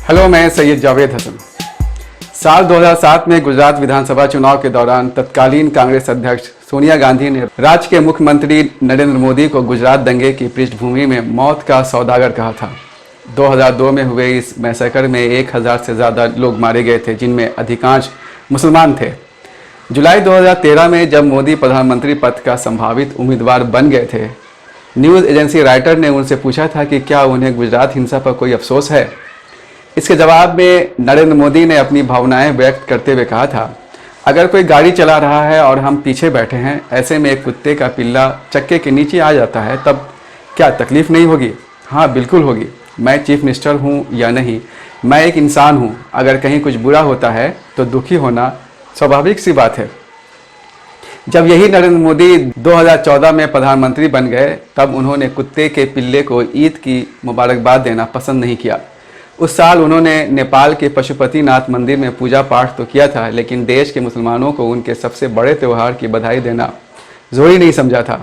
Hello, मैं सैयद जावेद हसन। साल 2007 में गुजरात विधानसभा चुनाव के दौरान तत्कालीन कांग्रेस अध्यक्ष सोनिया गांधी ने राज्य के मुख्यमंत्री नरेंद्र मोदी को गुजरात दंगे की पृष्ठभूमि में मौत का सौदागर कहा था। 2002 में हुए इस मैसेकर में 1000 से ज़्यादा लोग मारे गए थे, जिनमें अधिकांश मुसलमान थे। जुलाई 2013 में जब मोदी प्रधानमंत्री पद का संभावित उम्मीदवार बन गए थे, न्यूज़ एजेंसी राइटर ने उनसे पूछा था कि क्या उन्हें गुजरात हिंसा पर कोई अफसोस है। इसके जवाब में नरेंद्र मोदी ने अपनी भावनाएं व्यक्त करते हुए कहा था, अगर कोई गाड़ी चला रहा है और हम पीछे बैठे हैं, ऐसे में एक कुत्ते का पिल्ला चक्के के नीचे आ जाता है, तब क्या तकलीफ नहीं होगी? हाँ, बिल्कुल होगी। मैं चीफ मिनिस्टर हूँ या नहीं, मैं एक इंसान हूँ। अगर कहीं कुछ बुरा होता है तो दुखी होना स्वाभाविक सी बात है। जब यही नरेंद्र मोदी 2014 में प्रधानमंत्री बन गए, तब उन्होंने कुत्ते के पिल्ले को ईद की मुबारकबाद देना पसंद नहीं किया। उस साल उन्होंने नेपाल के पशुपतिनाथ मंदिर में पूजा पाठ तो किया था, लेकिन देश के मुसलमानों को उनके सबसे बड़े त्यौहार की बधाई देना ज़रूरी नहीं समझा था।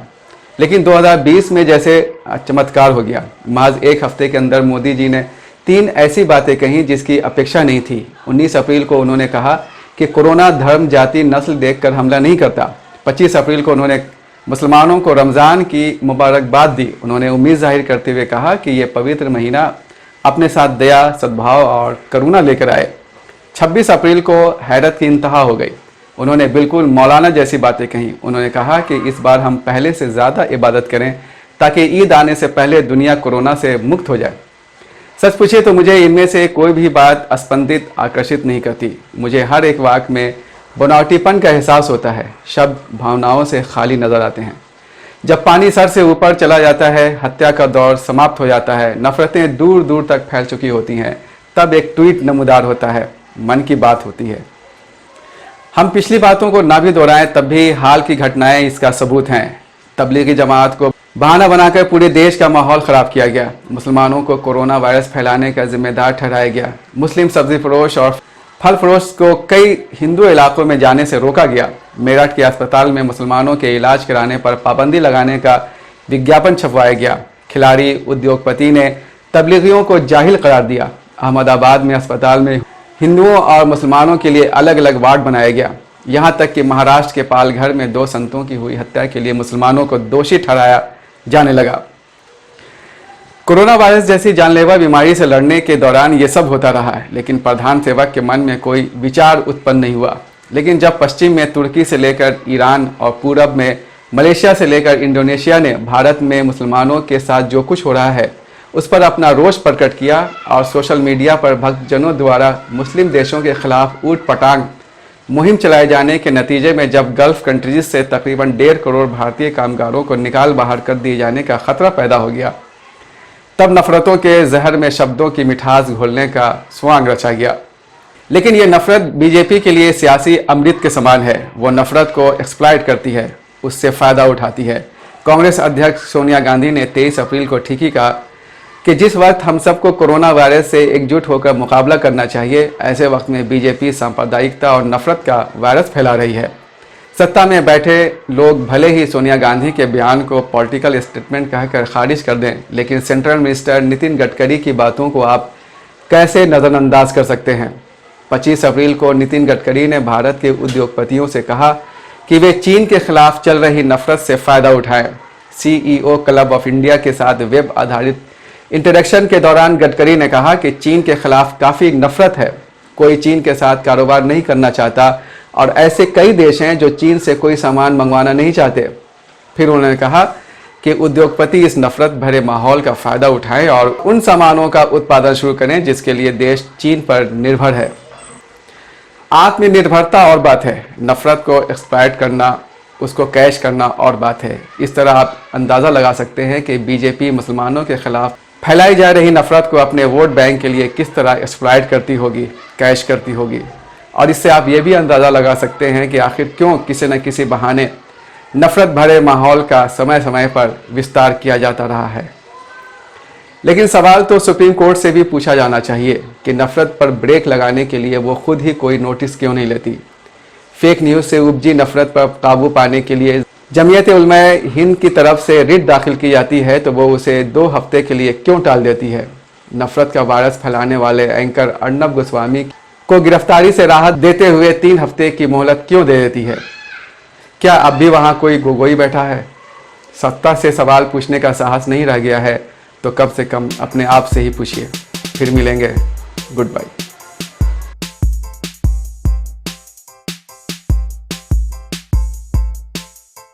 लेकिन 2020 में जैसे चमत्कार हो गया। महज एक हफ्ते के अंदर मोदी जी ने 3 ऐसी बातें कहीं जिसकी अपेक्षा नहीं थी। 19 अप्रैल को उन्होंने कहा कि कोरोना धर्म, जाति, नस्ल देखकर हमला नहीं करता। 25 अप्रैल को उन्होंने मुसलमानों को रमज़ान की मुबारकबाद दी। उन्होंने उम्मीद जाहिर करते हुए कहा कि ये पवित्र महीना अपने साथ दया, सद्भाव और करुणा लेकर आए। 26 अप्रैल को हैरत की इंतहा हो गई। उन्होंने बिल्कुल मौलाना जैसी बातें कही। उन्होंने कहा कि इस बार हम पहले से ज़्यादा इबादत करें ताकि ईद आने से पहले दुनिया कोरोना से मुक्त हो जाए। सच पूछे तो मुझे इनमें से कोई भी बात स्पंदित, आकर्षित नहीं करती। मुझे हर एक वाक्य में बनावटीपन का एहसास होता है। शब्द भावनाओं से खाली नजर आते हैं। जब पानी सर से ऊपर चला जाता है, हत्या का दौर समाप्त हो जाता है, नफरतें दूर दूर तक फैल चुकी होती हैं, तब एक ट्वीट नमूदार होता है, मन की बात होती है। हम पिछली बातों को ना भी दोहराएं, तब भी हाल की घटनाएं इसका सबूत हैं। तबलीगी जमात को बहाना बनाकर पूरे देश का माहौल ख़राब किया गया। मुसलमानों को कोरोना वायरस फैलाने का जिम्मेदार ठहराया गया। मुस्लिम सब्जी फरोश और फल फरोश को कई हिंदू इलाकों में जाने से रोका गया। मेरठ के अस्पताल में मुसलमानों के इलाज कराने पर पाबंदी लगाने का विज्ञापन छपवाया गया। खिलाड़ी उद्योगपति ने तबलीगियों को जाहिल करार दिया। अहमदाबाद में अस्पताल में हिंदुओं और मुसलमानों के लिए अलग अलग वार्ड बनाया गया। यहाँ तक कि महाराष्ट्र के पालघर में 2 संतों की हुई हत्या के लिए मुसलमानों को दोषी ठहराया जाने लगा। कोरोना वायरस जैसी जानलेवा बीमारी से लड़ने के दौरान ये सब होता रहा है, लेकिन प्रधान सेवक के मन में कोई विचार उत्पन्न नहीं हुआ। लेकिन जब पश्चिम में तुर्की से लेकर ईरान और पूरब में मलेशिया से लेकर इंडोनेशिया ने भारत में मुसलमानों के साथ जो कुछ हो रहा है उस पर अपना रोष प्रकट किया और सोशल मीडिया पर भक्तजनों द्वारा मुस्लिम देशों के खिलाफ ऊट पटांग मुहिम चलाए जाने के नतीजे में जब गल्फ कंट्रीज से तकरीबन 1.5 करोड़ भारतीय कामगारों को निकाल बाहर कर दिए जाने का खतरा पैदा हो गया, तब नफरतों के जहर में शब्दों की मिठास घोलने का स्वांग रचा गया। लेकिन ये नफरत बीजेपी के लिए सियासी अमृत के समान है। वो नफरत को एक्सप्लॉइट करती है, उससे फ़ायदा उठाती है। कांग्रेस अध्यक्ष सोनिया गांधी ने 23 अप्रैल को ठीक ही कहा कि जिस वक्त हम सबको कोरोना वायरस से एकजुट होकर मुकाबला करना चाहिए, ऐसे वक्त में बीजेपी सांप्रदायिकता और नफरत का वायरस फैला रही है। सत्ता में बैठे लोग भले ही सोनिया गांधी के बयान को पॉलिटिकल स्टेटमेंट कहकर खारिज कर दें, लेकिन सेंट्रल मिनिस्टर नितिन गडकरी की बातों को आप कैसे नज़रअंदाज कर सकते हैं? 25 अप्रैल को नितिन गडकरी ने भारत के उद्योगपतियों से कहा कि वे चीन के खिलाफ चल रही नफरत से फ़ायदा उठाएं। CEO क्लब ऑफ इंडिया के साथ वेब आधारित इंटरेक्शन के दौरान गडकरी ने कहा कि चीन के खिलाफ काफ़ी नफरत है। कोई चीन के साथ कारोबार नहीं करना चाहता और ऐसे कई देश हैं जो चीन से कोई सामान मंगवाना नहीं चाहते। फिर उन्होंने कहा कि उद्योगपति इस नफरत भरे माहौल का फ़ायदा उठाएं और उन सामानों का उत्पादन शुरू करें जिसके लिए देश चीन पर निर्भर है। आत्मनिर्भरता और बात है, नफरत को एक्सप्लॉइट करना, उसको कैश करना और बात है। इस तरह आप अंदाज़ा लगा सकते हैं कि बीजेपी मुसलमानों के खिलाफ फैलाई जा रही नफरत को अपने वोट बैंक के लिए किस तरह एक्सप्लॉइट करती होगी, कैश करती होगी। और इससे आप ये भी अंदाज़ा लगा सकते हैं कि आखिर क्यों किसी न किसी बहाने नफरत भरे माहौल का समय समय पर विस्तार किया जाता रहा है। लेकिन सवाल तो सुप्रीम कोर्ट से भी पूछा जाना चाहिए कि नफरत पर ब्रेक लगाने के लिए वो खुद ही कोई नोटिस क्यों नहीं लेती। फेक न्यूज़ से उपजी नफरत पर काबू पाने के लिए जमीयत उलमाए हिंद की तरफ से रिट दाखिल की जाती है तो वो उसे 2 हफ्ते के लिए क्यों टाल देती है। नफरत का वायरस फैलाने वाले एंकर अर्नब गोस्वामी को गिरफ्तारी से राहत देते हुए 3 हफ्ते की मोहलत क्यों दे देती है? क्या अब भी वहां कोई गोगोई बैठा है? सत्ता से सवाल पूछने का साहस नहीं रह गया है तो कम से कम अपने आप से ही पूछिए। फिर मिलेंगे। Good bye.